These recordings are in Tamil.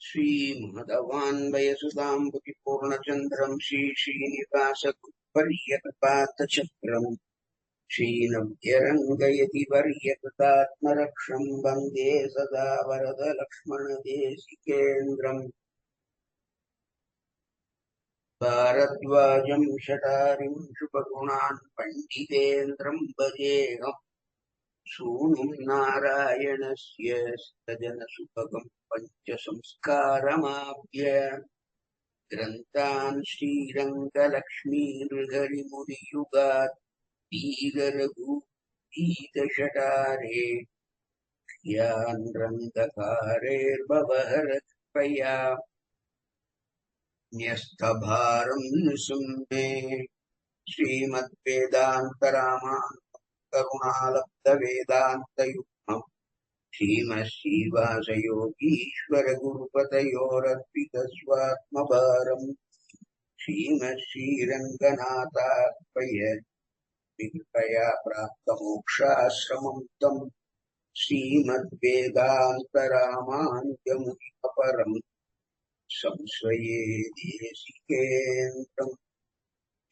श्रीमदवान्वयसुताम्बुतिपूर्णचन्द्रम् श्रीश्रीनिवासपर्यकपातचक्रम् श्रीनव्यरङ्गयतिवर्यकृतात्मरक्षम् वन्दे सदा वरदलक्ष्मणदेशिकेन्द्रम् भारद्वाजम् शठारिम् शुभगुणान् पण्डितेन्द्रम् भजेऽहम् सूनुम् नारायणस्य सजनसुभगम् पञ्चसंस्कारमाप्य ग्रन्थान् श्रीरङ्गलक्ष्मीर्हरिमुनियुगात् तीररघुगीतशठारे यान् रङ्गकारेर्भवहरत्वया न्यस्तभारम् निसुम्मे श्रीमद्वेदान्तरामान् करुणालब्धवेदान्तयुग्मम् श्रीमश्रीवासयोगीश्वरगुरुपतयोरर्पितस्वात्मभारम् श्रीमश्रीरङ्गनाथार्पय विकृपया प्राप्तमोक्षाश्रमम् तम् श्रीमद्वेदान्तरामानुजमुनिमपरम् संश्रये देशिकेन्द्रम्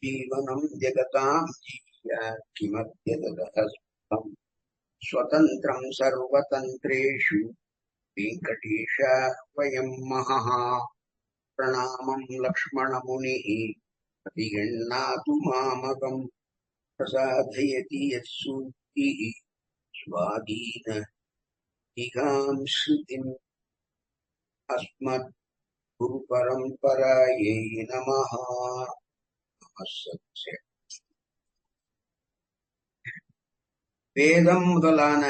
जीवनम् जगताम् जीव्या किमप्यदहस्तम् स्वतन्त्रम् सर्वतन्त्रेषु वेङ्कटेशाह्वयम् महः प्रणामम् लक्ष्मणमुनिः प्रतिगृह्णातु मामकम् प्रसादयति यत्सूक्तिः स्वाधीन इहाम् श्रुतिम् अस्मत् गुरुपरम्परायै नमः। வேதம் முதலான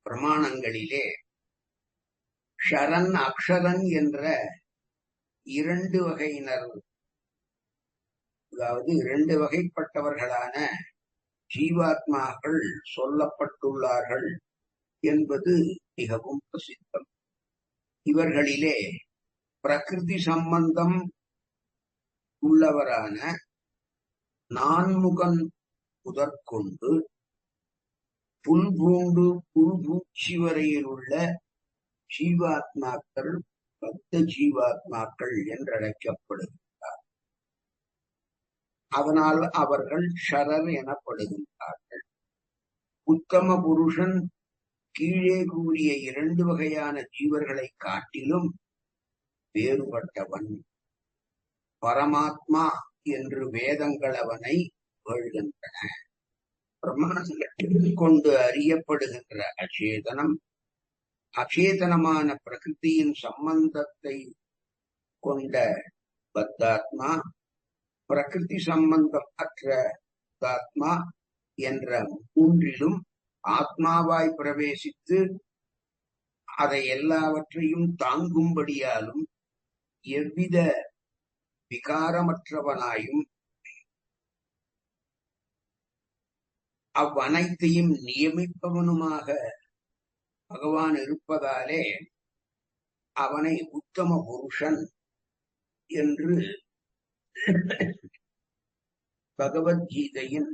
பிரமாணங்களிலே ஷரன் அக்ஷரன் என்ற இரண்டு வகையினர், அதாவது இரண்டு வகைப்பட்டவர்களான ஜீவாத்மாக்கள் சொல்லப்பட்டுள்ளார்கள் என்பது மிகவும் பிரசித்தம். இவர்களிலே பிரகிருதி சம்பந்தம் உள்ளவரான நான்முகன் முதற்கொண்டு புல்பூண்டு புல்பூச்சி வரையில் உள்ள ஜீவாத்மாக்கள் பக்த ஜீவாத்மாக்கள் என்றழைக்கப்படுகின்றார். அதனால் அவர்கள் ஷரர் எனப்படுகின்றார்கள். உத்தம புருஷன் கீழே கூறிய இரண்டு வகையான ஜீவர்களை காட்டிலும் வேறுபட்டவன். பரமாத்மா என்று வேதங்கள் அவனை புகழ்கின்றன. பிரமாணங்கள் கொண்டு அறியப்படுகின்ற அச்சேதனம், அச்சேதனமான பிரகிருதியின் சம்பந்தத்தை கொண்ட பத்தாத்மா, பிரகிருதி சம்பந்தம் அற்ற ஆத்மா என்ற மூன்றிலும் ஆத்மாவாய் பிரவேசித்து அதை எல்லாவற்றையும் தாங்கும்படியாலும் எவ்வித விகாரமற்றவனாயும் அவ்வனைத்தையும் நியமிப்பவனுமாக பகவான் இருப்பதாலே அவனை உத்தம புருஷன் என்று பகவத்கீதையின்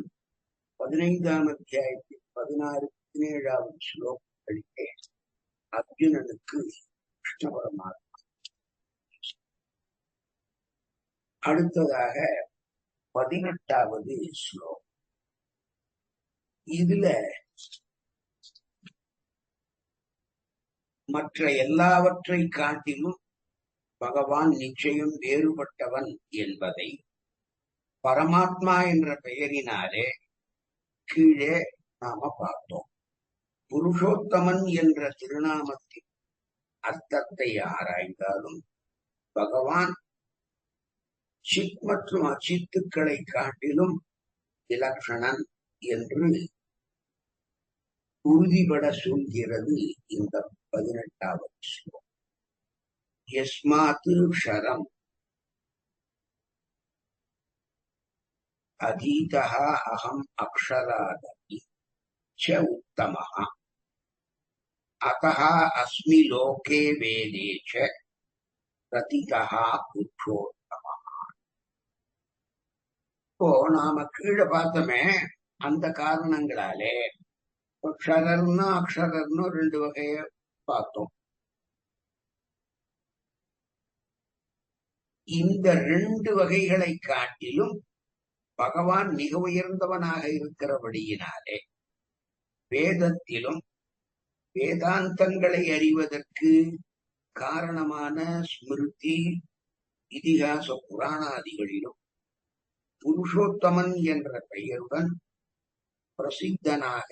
15ஆம் அத்தியாயத்தில் 16-17 ஸ்லோகங்களிலே அர்ஜுனனுக்கு கிருஷ்ண பரமாத்மா. அடுத்ததாக 18வது ஸ்லோகம். இதுல மற்ற எல்லாவற்றை காட்டிலும் பகவான் நிச்சயம் வேறுபட்டவன் என்பதை பரமாத்மா என்ற பெயரினாலே கீழே நாம பார்த்தோம். புருஷோத்தமன் என்ற திருநாமத்தின் அர்த்தத்தை ஆராய்ந்தாலும் பகவான் சித் மற்றும் அச்சித்துக்களை காட்டிலும் விலக்ஷணன் என்று உறுதிபட சொல்கிறது இந்த 18வது ஸ்லோகம். யஸ்மாத் க்ஷரம் அதீதः அகம் அக்ஷராதபி ச உத்தமः அத்தः அஸ்மி லோகே வேதே ச பிரதிதः புருஷோத்தமः. இப்போ நாம கீழே பார்த்தோமே, அந்த காரணங்களாலே க்ஷரர்னு அக்ஷரர்னு ரெண்டு வகைய பார்த்தோம். இந்த ரெண்டு வகைகளை காட்டிலும் பகவான் மிக உயர்ந்தவனாக இருக்கிறபடியினாலே வேதத்திலும் வேதாந்தங்களை அறிவதற்கு காரணமான ஸ்மிருதி இதிகாச புராணாதிகளிலும் புருஷோத்தமன் என்ற பெயருடன் பிரசித்தனாக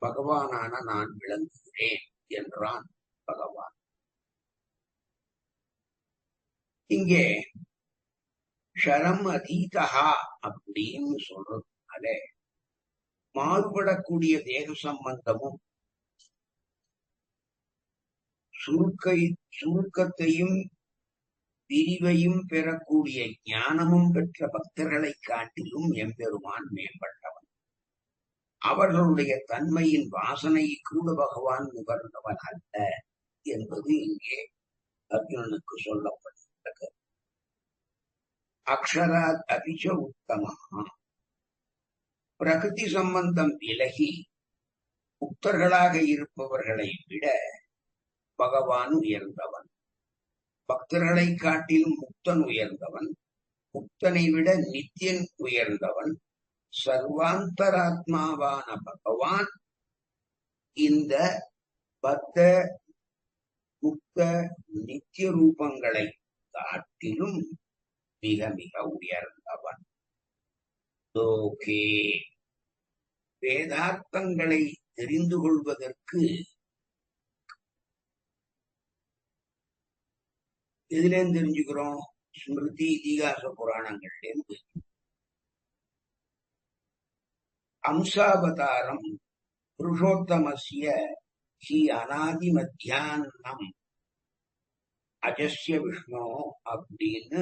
பகவானான நான் விளங்குகிறேன் என்றான் பகவான். இங்கே ஷரம் அதீதஹா அப்படின்னு சொல்றதுனால மாறுபடக்கூடிய தேக சம்பந்தமும் சுருக்கத்தையும் விரிவையும் பெறக்கூடிய ஞானமும் பெற்ற பக்தர்களை காட்டிலும் எம்பெருமான் மேம்பட்டவன். அவர்களுடைய தன்மையின் வாசனை கூட பகவான் நுகர்ந்தவன் அல்ல என்பது இங்கே அர்ஜுனனுக்கு சொல்லப்பட்டிருக்கிறது. அக்ஷராத் அபிச்ச உத்தமஹா, பிரகிருதி சம்பந்தம் விலகி முக்தர்களாக இருப்பவர்களை விட பகவான் உயர்ந்தவன். பக்தர்களை காட்டிலும் முக்தன் உயர்ந்தவன், முக்தனை விட நித்தியன் உயர்ந்தவன். சர்வாந்தராத்மாவான பகவான் இந்த பக்த முக்த நித்திய ரூபங்களை காட்டிலும் மிக மிக உயர்ந்தவன். லோகே, வேதார்த்தங்களை தெரிந்து கொள்வதற்கு எதிலேருந்து தெரிஞ்சுக்கிறோம்? ஸ்மிருதி இதிகாச புராணங்கள்ல இருந்து. அம்சாவதாரம் புருஷோத்தமஸ்ய ஹி அநாதி மத்தியானம் அஜஸ்ய விஷ்ணு அப்படின்னு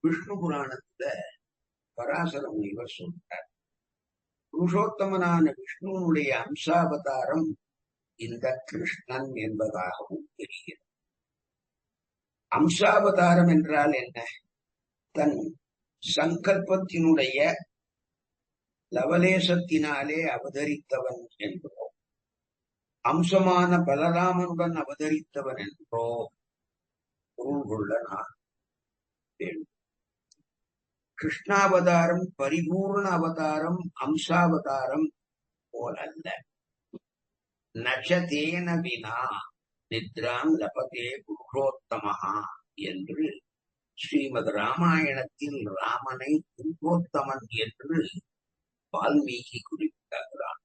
விஷ்ணு புராணத்துல பராசர முனிவர் சொல்றார். புருஷோத்தமனான விஷ்ணுனுடைய அம்சாவதாரம் இந்த கிருஷ்ணன் என்பதாகவும் தெரிகிறது. அம்சாவதாரம் என்றால் என்ன? தன் சங்கல்பத்தினுடைய லவலேசத்தினாலே அவதரித்தவன் என்றோ, அம்சமான பலராமனுடன் அவதரித்தவன் என்றோ பொருள் கொள்ள நான் வேண்டும். கிருஷ்ணாவதாரம் பரிபூர்ண அவதாரம் அம்சாவதாரம் போலல்ல. நச்சதேன வினா நித்ராம் லபதே புருஷோத்தமஹா என்று ஸ்ரீமத் ராமாயணத்தில் ராமனை புருஷோத்தமன் என்று வால்மீகி குறிப்பிட்டார்.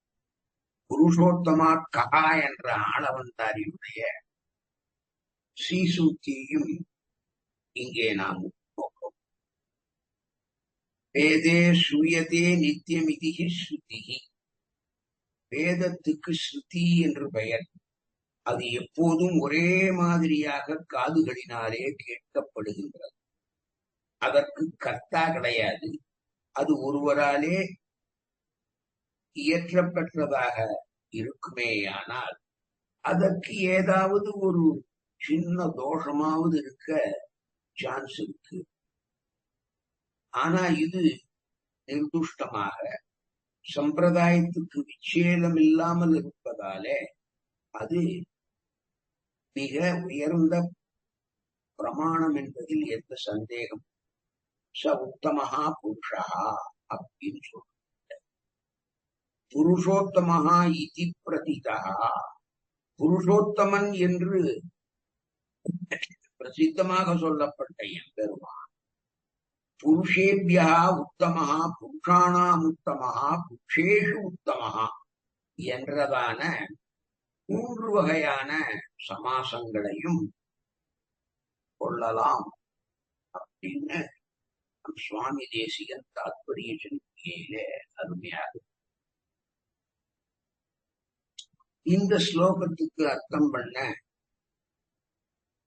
புருஷோத்தமா கஹா என்ற ஆளவந்தாரியுடைய ஸ்ரீசூக்தியையும் இங்கே நாம் நோக்கம். வேதே சூயதே நித்தியமிதிகி ஸ்ருதிகி, வேதத்துக்கு ஸ்ருதி என்று பெயர். அது எப்போதும் ஒரே மாதிரியாக காதுகளினாலே கேட்கப்படுகின்றது. அதற்கு கர்த்தா கிடையாது. அது ஒருவராலே இயற்றப்பெற்றதாக இருக்குமேயானால் அதற்கு ஏதாவது ஒரு சின்ன தோஷமாவது இருக்க சான்ஸ் இருக்கு. ஆனா இது நிர்துஷ்டமாக சம்பிரதாயத்துக்கு விச்சேதம் இல்லாமல் இருப்பதாலே அது மிக உயர்ந்த பிரமாணம் என்பதில் எந்த சந்தேகம். ச உத்தமஹா புருஷா அப்படின்னு சொல்ற புருஷோத்தமஹா இதி பிரதிதா, புருஷோத்தமன் என்று பிரசித்தமாக சொல்லப்பட்ட எம்பெருமான் புருஷேபியா உத்தமஹா புருஷாணாம் உத்தமஹா புருஷேஷு உத்தமஹா என்றதான 3 வகையான சமாசங்களையும் கொள்ளலாம் அப்படின்னு சுவாமி தேசிகன் தாத்பரிய சந்திரிகையில அருமையாக இந்த ஸ்லோகத்துக்கு அர்த்தம் பண்ண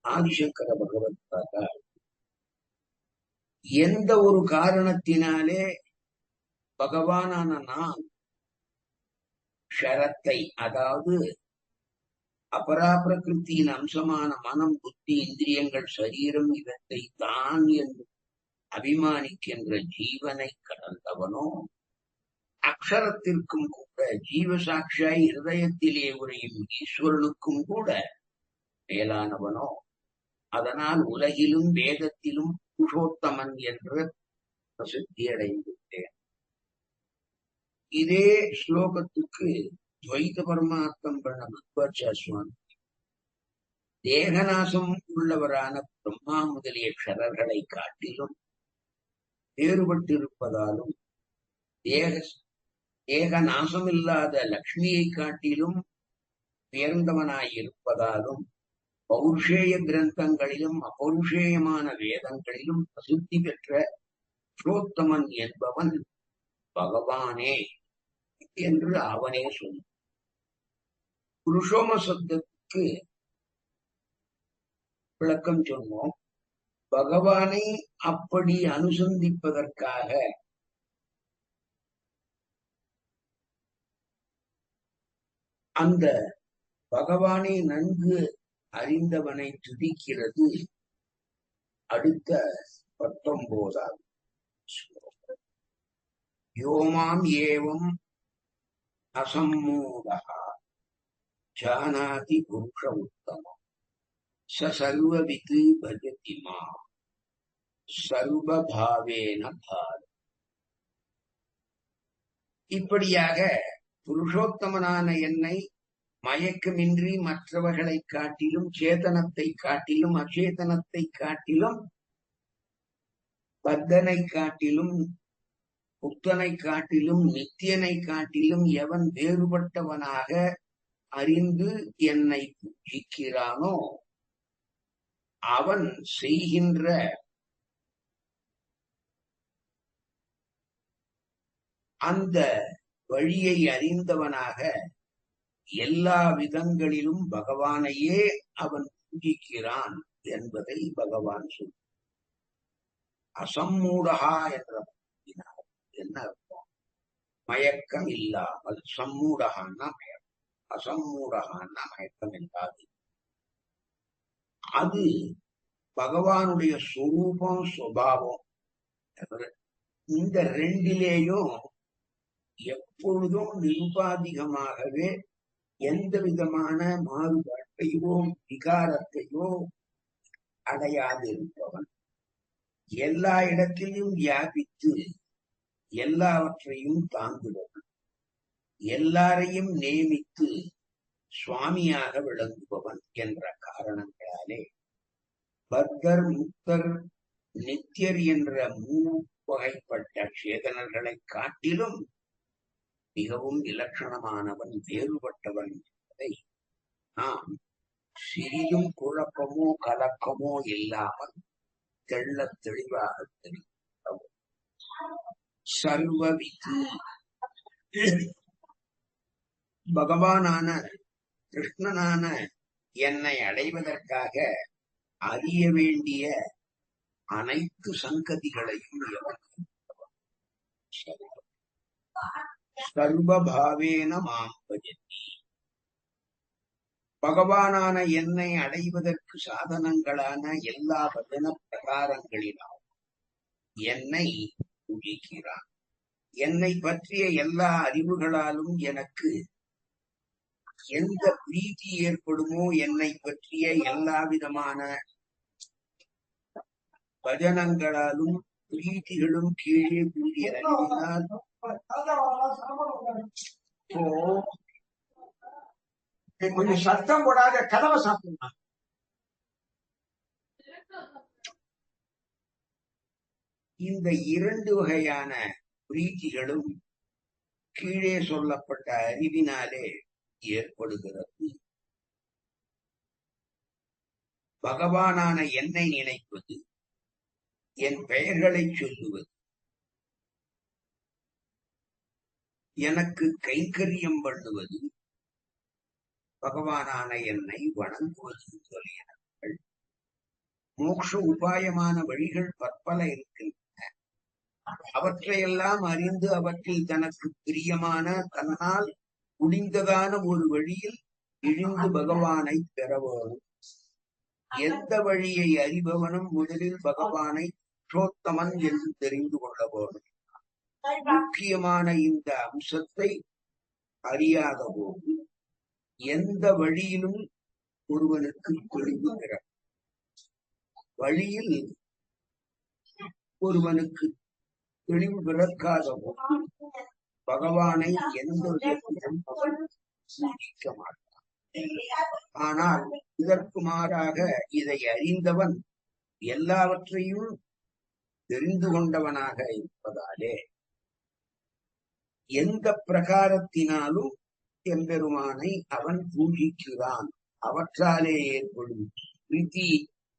ஆதிசங்கர பகவத்பாதா எந்த ஒரு காரணத்தினாலே பகவானான நான் ஷரத்தை, அதாவது அபராபிரகிருத்தியின் அம்சமான மனம் புத்தி இந்திரியங்கள் சரீரம் இவற்றை தான் என்று அபிமானிக்கின்ற ஜீவனை கடந்தவனோ, அக்ஷரத்திற்கும் கூட ஜீவசாட்சியாய் இருதயத்திலே உரையும் ஈஸ்வரனுக்கும் கூட மேலானவனோ அதனால் உலகிலும் வேதத்திலும் புருஷோத்தமன் என்று பிரசித்தி அடைந்துள்ளேன். இதே ஸ்லோகத்துக்கு துவைத பரமார்த்தம் பண்ண மத்வாச்சாரிய தேகநாசம் உள்ளவரான பிரம்மா முதலிய க்ஷரர்களை காட்டிலும் வேறுபட்டிருப்பதாலும் தேக நாசமில்லாத லக்ஷ்மியை காட்டிலும் உயர்ந்தவனாயிருப்பதாலும் பௌருஷேய கிரந்தங்களிலும் அபௌருஷேயமான வேதங்களிலும் பிரசித்தி பெற்ற புருஷோத்தமன் என்பவன் பகவானே என்று அவனே சொன்னான். புருஷோம சப்தத்துக்கு விளக்கம் சொன்னோம். பகவானை அப்படி அனுசந்திப்பதற்காக அந்த பகவானை நன்கு அறிந்தவனை துதிக்கிறது அடுத்த 19ஆவது ஸ்லோகம். யோமாம் ஏவம் அசம்மூடஹ ஜானாதி புருஷ உத்தமம் சர்வவித் பஜதி மாம் சர்வபாவேன பார. இப்படியாக புருஷோத்தமனான என்னை மயக்கமின்றி மற்றவர்களை காட்டிலும் சேதனத்தை காட்டிலும் அச்சேதனத்தை காட்டிலும் பத்தனை காட்டிலும் புத்தனை காட்டிலும் நித்தியனை காட்டிலும் எவன் வேறுபட்டவனாக அறிந்து என்னை பூஜிக்கிறானோ அவன் செய்கின்ற அந்த வழியை அறிந்தவனாக எல்லா விதங்களிலும் பகவானையே அவன் பூஜிக்கிறான் என்பதை பகவான் சொல். அசம்மூடகா என்ற என்ன அர்த்தம்? மயக்கம் இல்லாமல். சம்மூடகான்னா மயக்கம், அசம்மூடகான்னா மயக்கம் இல்லாது. அது பகவானுடைய சொரூபம் சுபாவம். இந்த ரெண்டிலேயும் எப்பொழுதும் நிருபாதிகமாகவே எந்த விதமான மாறுபாட்டையோ விகாரத்தையோ அடையாதிருப்பவன், எல்லா இடத்திலும் வியாபித்து எல்லாவற்றையும் தாங்குபவன், எல்லாரையும் நியமித்து சுவாமியாக விளங்குபவன் என்ற காரணங்களாலே பத்தர், முக்தர், நித்தியர் என்ற வகைப்பட்ட சேதனர்களை காட்டிலும் மிகவும் இலட்சணமானவன், வேறுபட்டவன் என்பதை நாம் சிறிதும் குழப்பமோ கலக்கமோ இல்லாமல் தெள்ள தெளிவாக தெரிவிக்கிறோம். சர்வவித்து பகவானான கிருஷ்ணனான என்னை அடைவதற்காக அறிய வேண்டிய அனைத்து சங்கதிகளையும் சர்வபாவேன மாம் பஜதி. பகவானான என்னை அடைவதற்கு சாதனங்களான எல்லா பஜன பிரகாரங்களினால் என்னை பூஜிக்கிறான். என்னை பற்றிய எல்லா அறிவுகளாலும் எனக்கு எந்த பிரீத்தி ஏற்படுமோ, என்னை பற்றிய எல்லா விதமான பஜனங்களாலும் பிரீத்திகளும் கீழே கூடியிருந்தால் கொஞ்சம் சத்தம் போடாத, கதவை சாப்பிடுமா. இந்த இரண்டு வகையான பிரீத்திகளும் கீழே சொல்லப்பட்ட அறிவினாலே ஏற்படுகிறது. பகவானான என்னை நினைப்பது, என் பெயர்களை சொல்லுவது, எனக்கு கைங்கரியம் பண்ணுவது, பகவானான என்னை வணங்குவது முதலியனர்கள். மோட்ச உபாயமான வழிகள் பற்பல இருக்கின்றன. அவற்றையெல்லாம் அறிந்து அவற்றில் தனக்கு பிரியமான, தன்னால் முடிந்ததான ஒரு வழியில் இழிந்து பகவானை பெற வேண்டும். எந்த வழியை அறிபவனும் முதலில் பகவானை புருஷோத்தமன் என்று தெரிந்து கொள்ள வேண்டும். முக்கியமான இந்த அம்சத்தை அறியாத போது எந்த வழியிலும் ஒருவனுக்கு தெளிவுகிறார். வழியில் ஒருவனுக்கு தெளிவு பிறக்காத பகவானை எந்த விதத்திலும் பூஜிக்க மாட்டான். ஆனால் இதற்கு மாறாக இதை அறிந்தவன் எல்லாவற்றையும் தெரிந்து கொண்டவனாக இருப்பதாலே எந்த பிரகாரத்தினாலும் எம்பெருமானை அவன் பூஜிக்கிறான். அவற்றாலே ஏற்படும்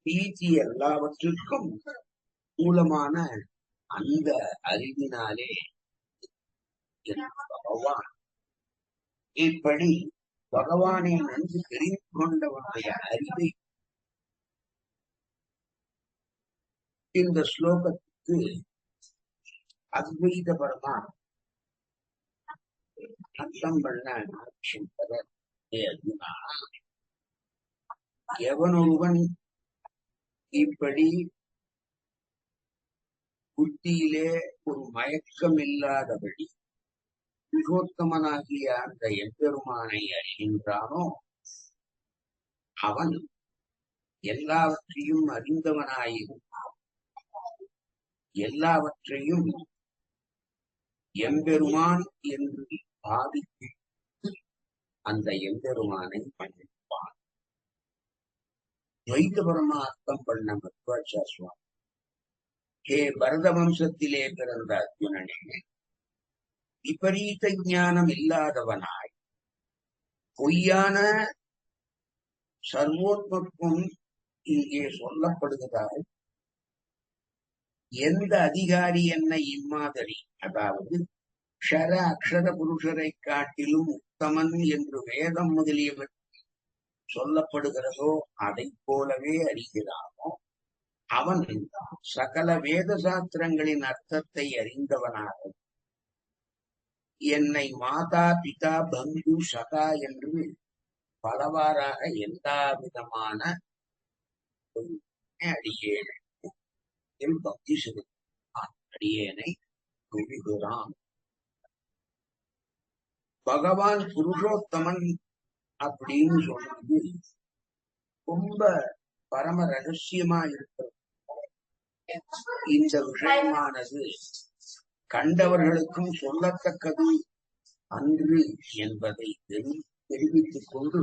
பிரீத்தி எல்லாவற்றிற்கும் மூலமான அந்த அறிவினாலே பகவான் இப்படி பகவானை நன்கு தெரிந்து கொண்டவனுடைய அறிவை இந்த ஸ்லோகத்துக்கு அத்வைத பரமான அர்த்தம் பண்ண நாட்சிம்பரர் அர்ஜுனா, எவனொருவன் இப்படி புத்தியிலே ஒரு மயக்கம் இல்லாதபடி புருஷோத்தமனாகிய அந்த எம்பெருமானை அறிகின்றானோ அவன் எல்லாவற்றையும் அறிந்தவனாயிருந்தான். எல்லாவற்றையும் எம்பெருமான் என்று பாவித்து அந்த எம்பெருமானை மன்னிப்பான். துவைத பரமார்த்தம் பண்ண மத்வாச்சாரிய சுவாமி, ஹே பரத வம்சத்திலே பிறந்த அர்ஜுனனே, விபரீத ஞானம் இல்லாதவனாய் பொய்யான சர்வோத்மத்துவம் இங்கே சொல்லப்படுவதால் எந்த அதிகாரி என்ன இம்மாதிரி, அதாவது க்ஷர அக்ஷர புருஷரை காட்டிலும் உத்தமன் என்று வேதம் முதலியவர் சொல்லப்படுகிறதோ அதை போலவே அறிகிறானோ அவன் சகல வேத சாஸ்திரங்களின் அர்த்தத்தை அறிந்தவனாக என்னை மாதா பிதா பந்து சகா என்று பலவாறாக எல்லா விதமான அடியேனை பக்தி செலுத்தான். அடியேனை விழுகிறான். பகவான் புருஷோத்தமன் அப்படின்னு சொன்னது ரொம்ப பரம ரகசியமா இருக்கிறது. இந்த விஷயமானது கண்டவர்களுக்கும் சொல்லத்தக்கது அன்று என்பதை தெரிவித்துக் கொண்டு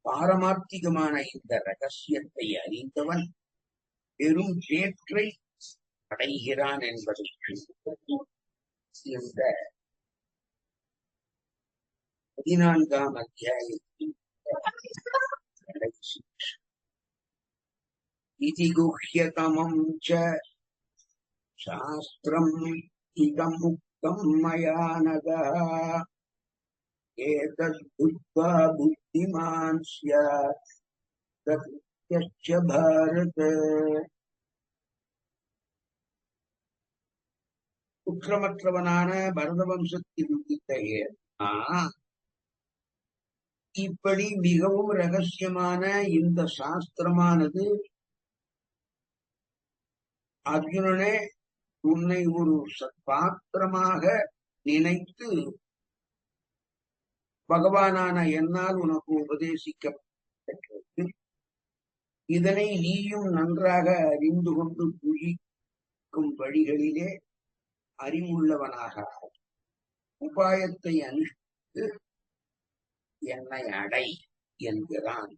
பாரமார்த்திகமான இந்த ரகசியத்தை அறிந்தவன் பெரும் பேற்றை அடைகிறான் என்பதை இந்த 14ஆம் அத்தியாயத்தில் இதி குஹ்யதமம் ச சாஸ்திரம் இதம் முக்தம் மயா நகः ஏதத் புத்வா புத்திமான் ஸ்யாத் தத்யச்ச பாரத. குற்றமற்றவனான பரத வம்சத்தில் உதித்த இப்படி மிகவும் ரகசியமான இந்த சாஸ்திரமானது அர்ஜுனனே உன்னை ஒரு சத்பாத்திரமாக நினைத்து பகவானான என்னால் உனக்கு உபதேசிக்கப்பட்டது. இதனை நீயும் நன்றாக அறிந்து கொண்டு பூஜிக்கும் வழிகளிலே அறிவுள்ளவனாக உபாயத்தை அனுஷ்டித்து என்னை அடை என்கிறான்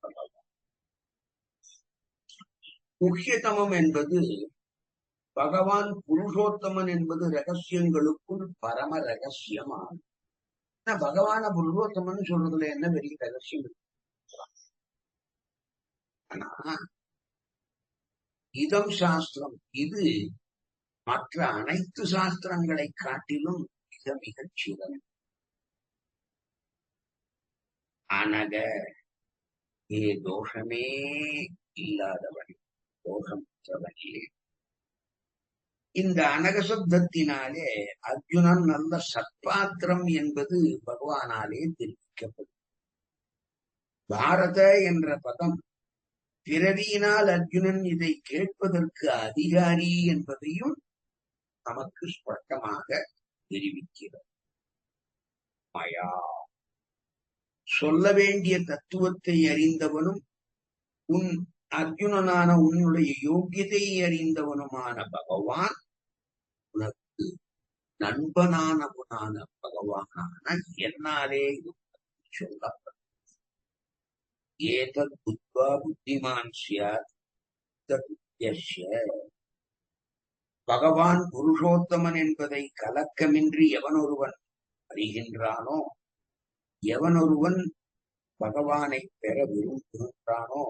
பகவான். முக்கியத்தமம் என்பது பகவான் புருஷோத்தமன் என்பது ரகசியங்களுக்குள் பரம ரகசியமாகும். பகவான புருஷோத்தமன் சொல்றதுல என்ன பெரிய ரகசியம் இருக்கு? ஆனா இதம் சாஸ்திரம் இது மற்ற அனைத்து சாஸ்திரங்களை காட்டிலும் மிக மிகச் சிறந்த அனக ஏ தோஷமே இல்லாதவன் தோஷமற்றவனே. இந்த அனக சப்தத்தினாலே அர்ஜுனன் நல்ல சத்பாத்திரம் என்பது பகவானாலே தெரிவிக்கப்படும். பாரத என்ற பதம் பிறவியினால் அர்ஜுனன் இதை கேட்பதற்கு அதிகாரி என்பதையும் நமக்கு ஸ்பஷ்டமாக தெரிவிக்கிறது. மயா சொல்ல வேண்டிய தத்துவத்தை அறிந்தவனும் உன் அர்ஜுனனான உன்னுடைய யோக்கியதை அறிந்தவனுமான பகவான் உனக்கு நண்பனானவனான பகவானான என்னாலே சொல்லப்படும். ஏதத் புத்வா புத்திமான் ஸ்யாத் தத்யஸ்ய. பகவான் புருஷோத்தமன் என்பதை கலக்கமின்றி எவனொருவன் அறிகின்றானோ, எவனொருவன் பகவானை பெற விரும்புகின்றானோ,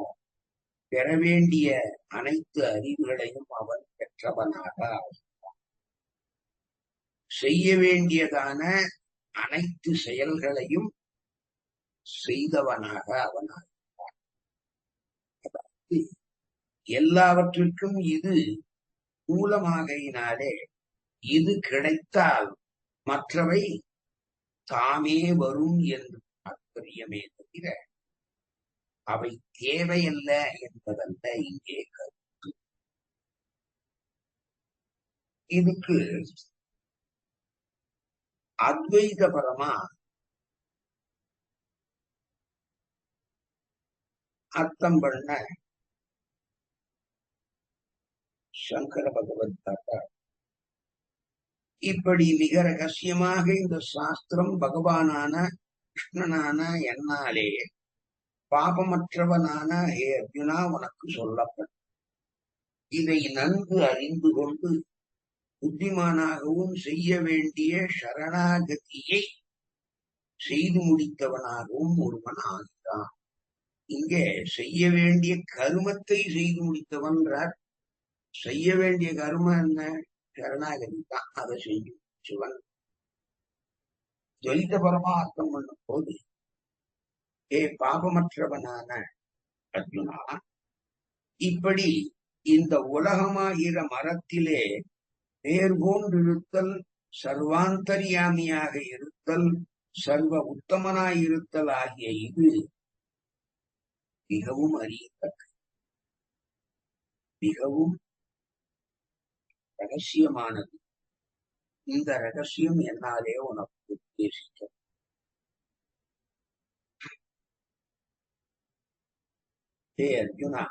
பெற வேண்டிய அனைத்து அறிவுகளையும் அவன் பெற்றவனாக ஆவான். செய்ய வேண்டியதான அனைத்து செயல்களையும் செய்தவனாக அவன் ஆவான். அதாவது எல்லாவற்றிற்கும் இது மூலமாகையினாலே இது கிடைத்தால் மற்றவை தாமே வரும் என்று தாற்பயமே தவிர அவை தேவையல்ல என்பதல்ல இங்கே கருத்து. இதுக்கு அத்வைதபரமா அர்த்தம் பண்ண சங்கர பகவத்பாதா இப்படி மிக ரகசியமாக இந்த சாஸ்திரம் பகவானான கிருஷ்ணனான என்னாலே பாபமற்றவனான ஹே அர்ஜுனா உனக்கு சொல்லப்படும். இதை நன்கு அறிந்து கொண்டு புத்திமானாகவும் செய்ய வேண்டிய சரணாகதியை செய்து முடித்தவனாகவும் ஒருவன் ஆகிறான். இங்கே செய்ய வேண்டிய கருமத்தை செய்து முடித்தவன்றார். செய்ய வேண்டிய கர்மம் என்ன? சரணாகதி தான். அதை செய்து சிவன் துவைத பரமார்த்தம் பண்ணும் போது ஏ பாபமற்றவனான அர்ஜுனா, இப்படி இந்த உலகமாகிற மரத்திலே வேர் போன்றிருத்தல், சர்வாந்தரியாமியாக இருத்தல், சர்வ உத்தமனாயிருத்தல் ஆகிய இது மிகவும் அறியத்தக்க, மிகவும் ரகசியமானது. இந்த ரகசியம் என்னாலே உனக்கு உத்தேசிக்க. ஹே அர்ஜுனா,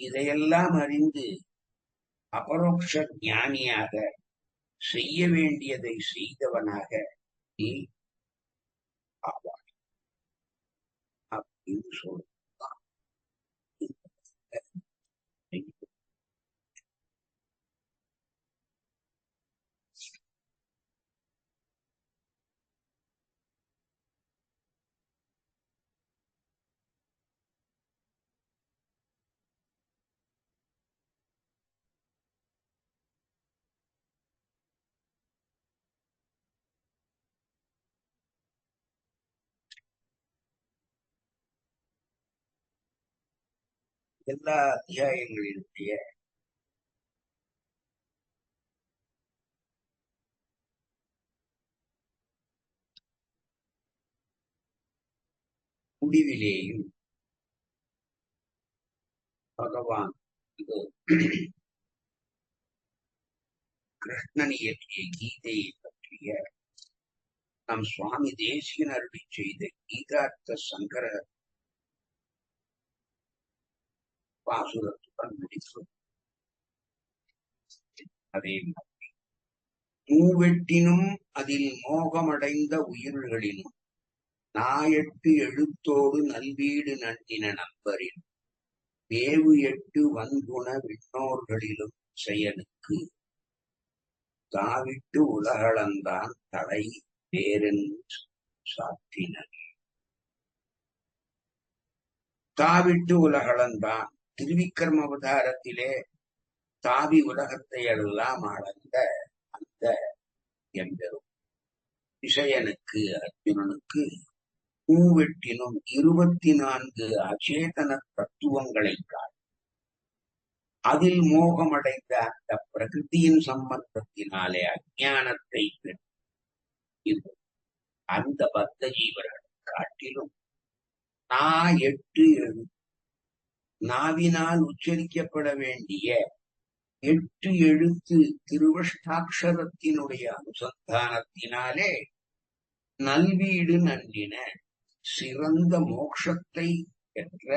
இதையெல்லாம் அறிந்து அபரோக்ஷ ஞானியாக செய்ய வேண்டியதை செய்தவனாக நீ ஆவாய் அப்படின்னு சொல்றான். எல்லா அத்தியாயங்களினுடைய முடிவிலேயும் பகவான் இதோ கிருஷ்ணன் இயற்றிய கீதையை பற்றிய நம் சுவாமி தேசிகன் அருளி செய்த கீதார்த்த சங்கர பாசுரத்துடன் முடிக்கும். அதே மாதிரி மூவெட்டினும் அதில் மோகமடைந்த உயிர்களினும் நாயெட்டு எழுத்தோடு நல்வீடு நன்னின நம்பரில் வேவு எட்டு வன்குண விண்ணோர்களிலும் செயலுக்கு தாவிட்டு உலகளந்தான் தலை வேறென் சாற்றினர். தாவிட்டு உலகளந்தான் திருவிக்கிரம அவதாரத்திலே தாவி உலகத்தை எல்லாம் அளந்த அந்த எம்பெரும் விஷயனுக்கு அர்ஜுனனுக்கு மூவெட்டினும் 24 அச்சேதன தத்துவங்களை காட்டி அதில் மோகமடைந்த அந்த பிரகிருதியின் சம்பந்தத்தினாலே அஞ்ஞானத்தை பெற்று அந்த பக்த ஜீவர்களை காட்டிலும் எட்டு நாவினால் உச்சரிக்கப்பட வேண்டிய 8 எழுத்து திருவஷ்டாட்சரத்தினுடைய அனுசந்தானத்தினாலே நல்வீடு நன்னின சிறந்த மோட்சத்தை பெற்ற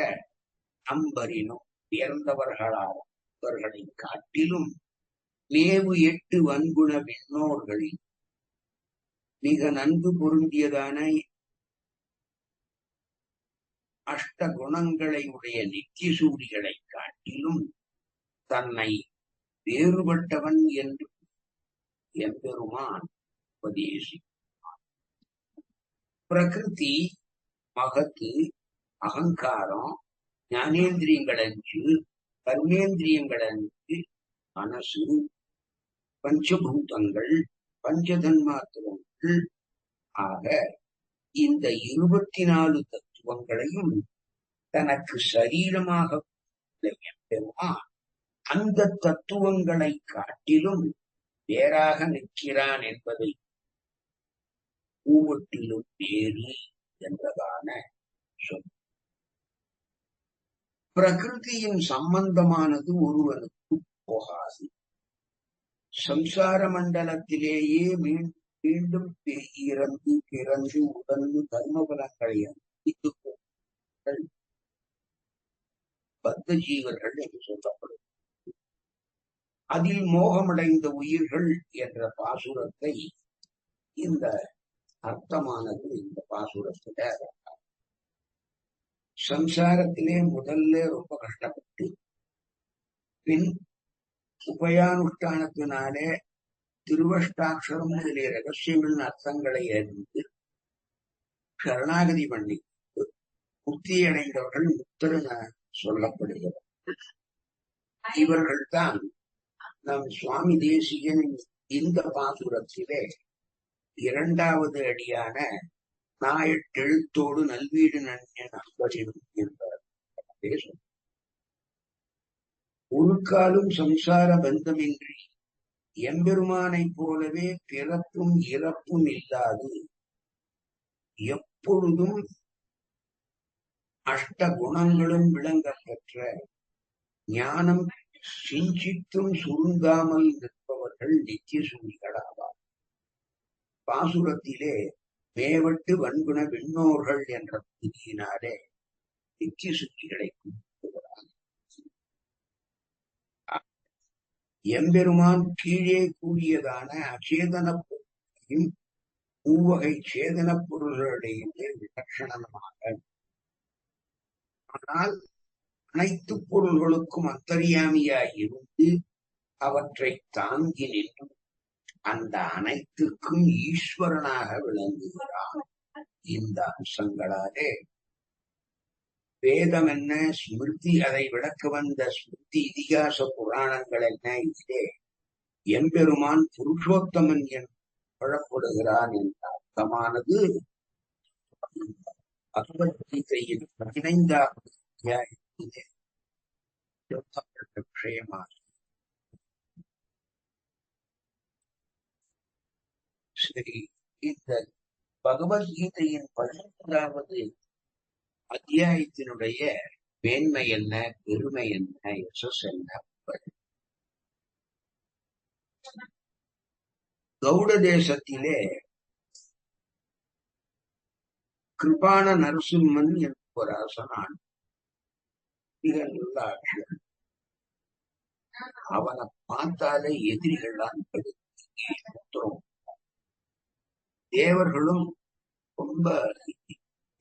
அம்பரினும் உயர்ந்தவர்களை காட்டிலும் மேவு 8 வன்குண விண்ணோர்களில் மிக நன்கு பொருந்தியதான அஷ்ட குணங்களை உடைய நித்திய சூரிகளை காட்டிலும் தன்னை வேறுபட்டவன் என்று எம்பெருமான் உபதேசி. பிரகிருதி, மகத்து, அகங்காரம், ஞானேந்திரியங்கள் 5, கர்மேந்திரியங்கள் 5, மனசு, பஞ்சபூதங்கள், பஞ்சதன்மாத்திரங்கள் ஆக இந்த 24 தத்துவங்களையும் தனக்கு சரீரமாக எம்பெருமான் அந்த தத்துவங்களை காட்டிலும் வேறாக நிற்கிறான் என்பதை பூவட்டிலும் வேறு என்றதான சொல். பிரகிருதியின் சம்பந்தமானது ஒருவனுக்கு போகாது. சம்சார மண்டலத்திலேயே மீண்டும் இறந்து பிறந்து உடந்து தர்மபலங்களை அனுபவித்து பத்த ஜீவர்கள் என்று சொல்லப்படும். அதில் மோகமடைந்த உயிர்கள் என்ற பாசுரத்தை இந்த அர்த்தமானது இந்த பாசுரத்துல சம்சாரத்திலே முதல்ல ரொம்ப கஷ்டப்பட்டு பின் உபயானுஷ்டானத்தினாலே திருவஷ்டாட்சரம் முதலிய ரகசியங்களின் அர்த்தங்களை அறிந்து சரணாகதி பண்ணி முக்தி அடைந்தவர்கள் முக்தர் என சொல்லப்படுகிறார்கள். இவர்கள்தான் நம் சுவாமி தேசிகனின் இந்த பாசுரத்திலே 2வது அடியான நாயெழுத்தோடு நல்வீடு நன்யன் அம்பரினும் என்பார். ஒரு காலும் சம்சார பந்தமின்றி எம்பெருமானைப் போலவே பிறப்பும் இறப்பும் இல்லாது எப்பொழுதும் அஷ்ட குணங்களும் விளங்க பெற்ற ஞானம் சிஞ்சித்தும் சுருங்காமல் நிற்பவர்கள் நித்திய சூரிகள் ஆவார். பாசுரத்திலே மேவட்டு வன்குண விண்ணோர்கள் என்ற பகுதியினாலே நித்திய சூரிகளை குறிப்பிடுகிறார். எம்பெருமான் கீழே கூறியதான அச்சேதன பொருளையும் மூவகை சேதன பொருள்களிடையே விலட்சணமாக, ஆனால் அனைத்து பொருள்களுக்கும் அந்தர்யாமியாய் இருந்து அவற்றை தாங்கி நின்று அந்த அனைத்துக்கும் ஈஸ்வரனாக விளங்குகிறான். இந்த அம்சங்களாலே வேதம் என்ன, ஸ்மிருதி, அதை விளக்க வந்த ஸ்மிருதி இதிகாச புராணங்கள் என்ன, இதிலே எம்பெருமான் புருஷோத்தமன் என்று புகழப்படுகிறான் என்ற அர்த்தமானது பகவத்கீதையின் 15வது அத்தியாயத்திலே சொல்லப்பட்ட விஷயமாகும். சரி, இந்த பகவத்கீதையின் 15வது அத்தியாயத்தினுடைய மேன்மை என்ன, பெருமை என்ன, யசஸ் என்ன? கௌட தேசத்திலே கிருபான நரசிம்மன் என்ற ஒரு அரசனான். மிக நல்ல ஆட்சியர். அவனை பார்த்தாலே எதிரிகள்லாம் படுத்தும். தேவர்களும் ரொம்ப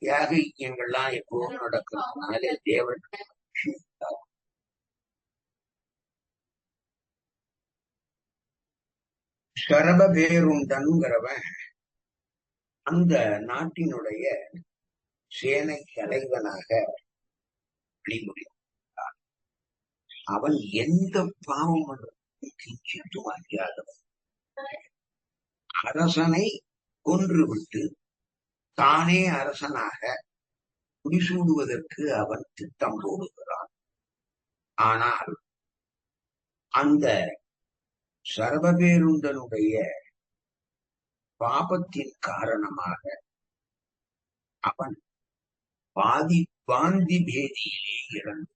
யாகங்கள்லாம் எப்போதும் நடக்கிறதுனாலே தேவர்கள் சரப பேருண்டன்கிறவன் அந்த நாட்டினுடைய சேனை தலைவனாக வழிமுறைத்தான். அவன் எந்த பாவம் கிஞ்சித்து அறியாதவன். அரசனை கொன்றுவிட்டு தானே அரசனாக முடிசூடுவதற்கு அவன் திட்டம் போடுகிறான். ஆனால் அந்த சர்வபேருண்டனுடைய பாபத்தின் காரணமாக அவன் பாந்தி பேதியிலே இறந்து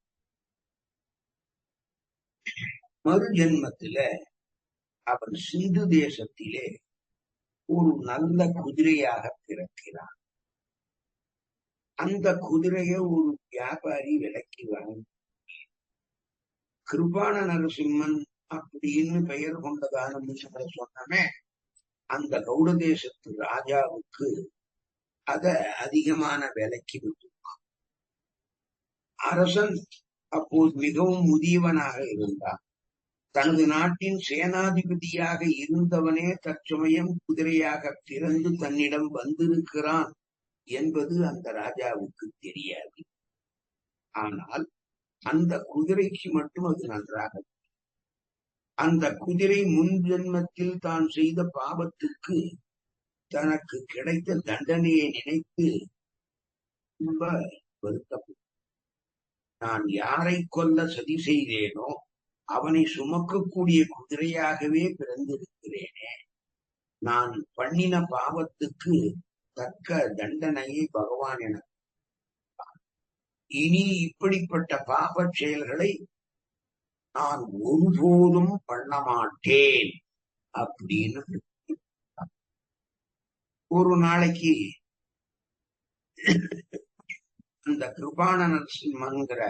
மறு ஜென்மத்தில அவன் சிந்து தேசத்திலே ஒரு நல்ல குதிரையாக பிறக்கிறான். அந்த குதிரையை ஒரு வியாபாரி விலைக்கு வாங்கி கிருபான நரசிம்மன் அப்படின்னு பெயர் கொண்டதான முனிவரை சொன்னமே, அந்த கௌட தேசத்து ராஜாவுக்கு அத அதிகமான விலைக்கு விட்டுருக்கான். அரசன் அப்போது மிகவும் முதியவனாக இருந்தான். தனது நாட்டின் சேனாதிபதியாக இருந்தவனே தற்சமயம் குதிரையாக பிறந்து தன்னிடம் வந்திருக்கிறான் என்பது அந்த ராஜாவுக்கு தெரியாது. ஆனால் அந்த குதிரைக்கு மட்டும் அது நன்றாக, அந்த குதிரை முன் ஜென்மத்தில் தான் செய்த பாவத்துக்கு தனக்கு கிடைத்த தண்டனையை நினைத்து ரொம்ப வருத்தப்படும். நான் யாரை கொல்ல சதி செய்தேனோ அவனை சுமக்கக்கூடிய குதிரையாகவே பிறந்திருக்கிறேனே, நான் பண்ணின பாவத்துக்கு தக்க தண்டனையை பகவான் என, இனி இப்படிப்பட்ட பாவச் செயல்களை நான் ஒருபோதும் பண்ண மாட்டேன் அப்படின்னு ஒரு நாளைக்கு அந்த கிருபான நரசிம்மன்கிற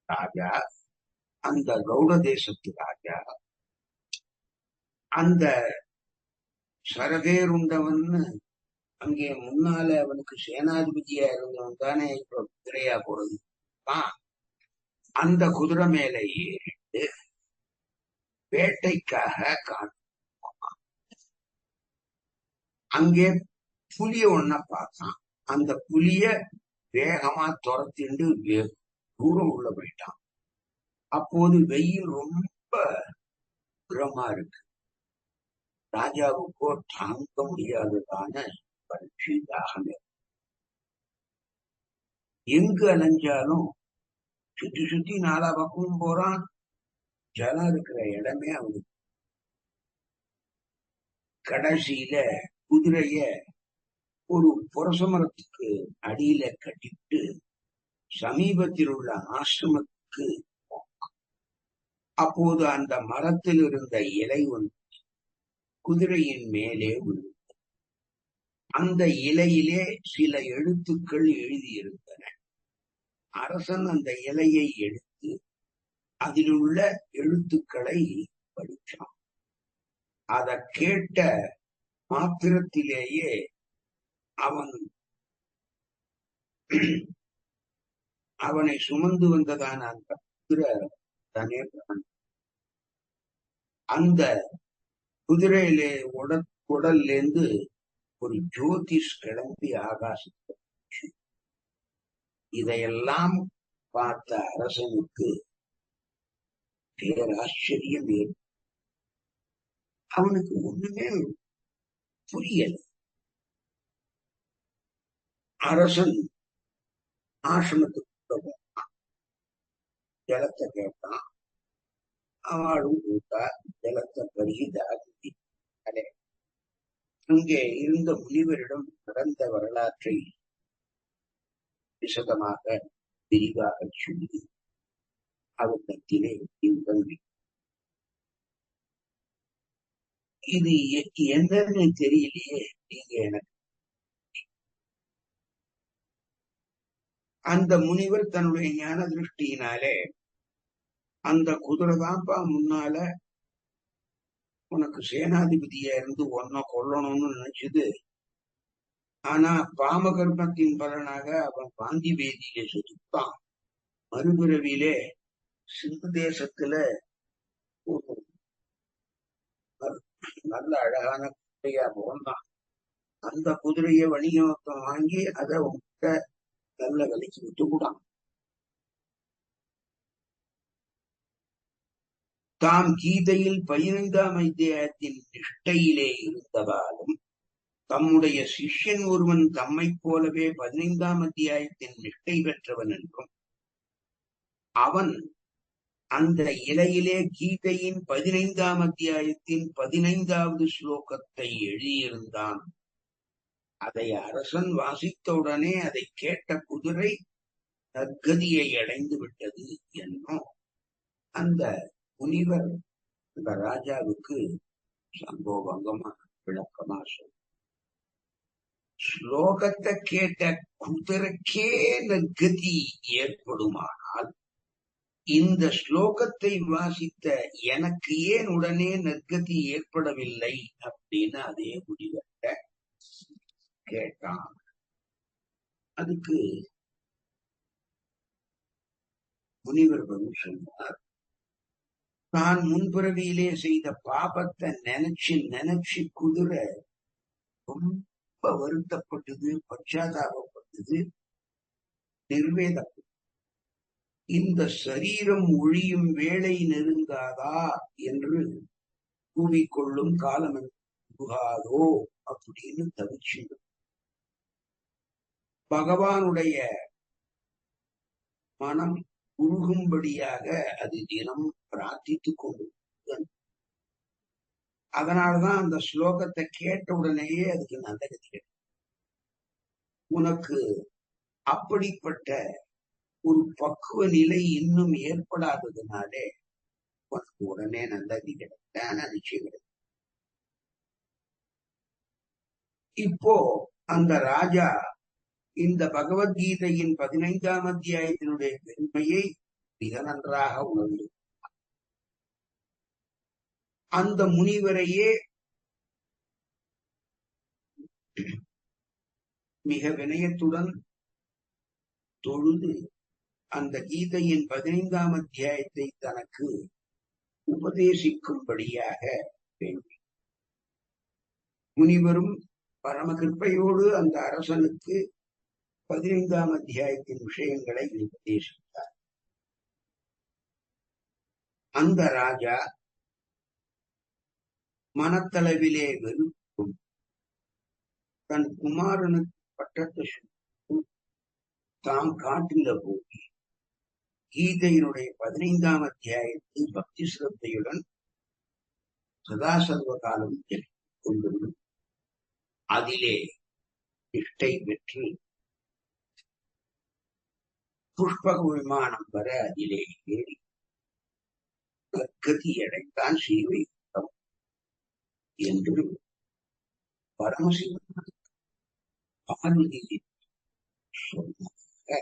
ராஜா, அந்த கௌட தேசத்து ராஜா, அந்த சரகேருண்டவன் அங்கே முன்னால அவனுக்கு சேனாதிபதியா இருந்தவன் தானே இப்ப குதிரையா போறது, அந்த குதிரை மேல ஏறிட்டு வேட்டைக்காக காணும். அங்கே புலிய ஒன்ன பார்த்தான். அந்த புலிய வேகமா துரத்திண்டு தூரம் உள்ள போயிட்டான். அப்போது வெயில் ரொம்ப உரமா இருக்கு. ராஜாவுக்கோ தாங்க முடியாததான பரீட்சை தாகம். எங்கு அலைஞ்சாலும் சுத்தி சுத்தி நாலா பக்கமும் போறான். ஜலம் இருக்கிற இடமே அவனுக்கு. கடைசியில குதிரைய ஒரு புரசமரத்துக்கு அடியில கட்டிட்டு சமீபத்தில் உள்ள ஆசிரமத்துக்கு, அப்போது அந்த மரத்தில் இருந்த இலை ஒன்று குதிரையின் மேலே விழுந்தது. அந்த இலையிலே சில எழுத்துக்கள் எழுதியிருந்தன. அரசன் அந்த இலையை எடுத்து அதில் உள்ள எழுத்துக்களை படித்தான். அதை கேட்ட மாத்திரத்திலேயே அவனை சுமந்து வந்ததான அந்த குதிரை தானே, அந்த குதிரையிலே உடல்ல இருந்து ஒரு ஜோதிஷ் கிளம்பி ஆகாசத்தை. இதையெல்லாம் பார்த்த அரசனுக்கு பேராச்சரியம் ஏற்பட்டது. அவனுக்கு ஒண்ணுமே புரியல. அரசன் ஆசிரமத்துக்கு ஜலத்தை கேட்டான். அவளும் கூட்டா ஜலத்தை பருகிதாகி அங்கே இருந்த முனிவரிடம் நடந்த வரலாற்றை விசதமாக விரிவாக சொல்லி அவத்திலே இன்பம். இது என்னன்னு தெரியலையே, நீங்க எனக்கு. அந்த முனிவர் தன்னுடைய ஞான திருஷ்டியினாலே, அந்த குதிரை தான்ப்பா முன்னால உனக்கு சேனாதிபதியா இருந்து உன்னை கொல்லணும்னு நினைச்சது. ஆனா பாமகர்மத்தின் பலனாக அவன் பாந்தி வேதியிலே செதுத்தான். மறுபிறவிலே சிந்து தேசத்துல ஒரு நல்ல அழகான குதிரையா பிறந்தான். அந்த குதிரைய வணிகமொத்தம் வாங்கி அதை உங்க நல்ல விலைக்கு விட்டுக்கூடான். தாம் கீதையில் 15ஆம் அத்தியாயத்தின் நிஷ்டையிலே இருந்ததாலும், தம்முடைய சிஷ்யன் ஒருவன் தம்மை போலவே 15ஆம் அத்தியாயத்தின் நிஷ்டை பெற்றவன் என்றும், அவன் அந்த இலையிலே கீதையின் 15ஆம் அத்தியாயத்தின் 15வது ஸ்லோகத்தை எழுதியிருந்தான். அதை அரசன் வாசித்தவுடனே அதை கேட்ட குதிரை நற்கதியை அடைந்து விட்டது என்னும் அந்த முனிவர் அந்த ராஜாவுக்கு சம்போபங்கமா விளக்கமா ஸ்லோகத்தை கேட்ட குதிரைக்கே கதி ஏற்படுமானால் இந்த ஸ்லோகத்தை வாசித்த எனக்கு ஏன் உடனே நற்கதி ஏற்படவில்லை அப்படின்னு அதே முடிவட்ட கேட்டான். அதுக்கு முனிவர்களும் சொன்னார், தான் முன்பிறவியிலே செய்த பாபத்தை நினைச்சு நினைச்சு குதிரை ரொம்ப வருத்தப்பட்டது, பச்சாதாபப்பட்டது, நிர்வேதப்பட்டது. இந்த சரீரம் ஒழியும் வேளை நெருங்காதா என்று கூவிக்கொள்ளும் காலம் புகாதோ அப்படின்னு தவிச்சு பகவானுடைய மனம் உருகும்படியாக அது தினம் பிரார்த்தித்துக் கொண்டு. அதனாலதான் அந்த ஸ்லோகத்தை கேட்ட உடனேயே அதுக்கு நல்ல கதி கிடைக்கும். உனக்கு அப்படிப்பட்ட ஒரு பக்குவ நிலை இன்னும் ஏற்படாததுனாலே உனக்கு உடனே நல்லது கிடைத்த நிச்சயம் கிடைக்கும். இப்போ அந்த ராஜா இந்த பகவத்கீதையின் 15ஆம் அத்தியாயத்தினுடைய பெருமையை மிக நன்றாக உணர்ந்து அந்த முனிவரையே மிக வினயத்துடன் தொழுது அந்த கீதையின் 15ஆம் அத்தியாயத்தை தனக்கு உபதேசிக்கும்படியாக வேண்டி முனிவரும் பரம கிருப்பையோடு அந்த அரசனுக்கு 15ஆம் அத்தியாயத்தின் விஷயங்களை உபதேசித்தார். அந்த ராஜா மனத்தளவிலே வெறுப்பும் தன் குமாரனுக்கு பட்டத்தை தாம் காட்டில போய் கீதையினுடைய 15ஆம் அத்தியாயத்தை பக்தி சிரத்தையுடன் சதாசர்வ காலம் கொண்டு அதிலே நிஷ்டை பெற்று புஷ்பக விமானம் வர அதிலே ஏறி கதி அடைத்தான் ஸ்ரீவைகுண்டம் என்று பரமசிவன் பார்வதியின் சொன்னாக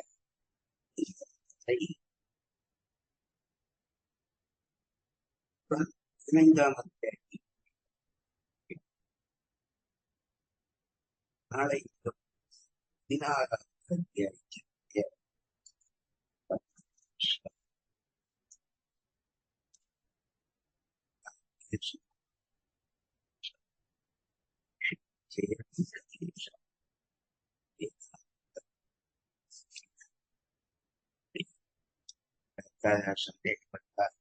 15ஆம் அத்தியாயம் நாளை 16ஆம் அத்தியாயத்தில் சந்தேகப்பட்டார்.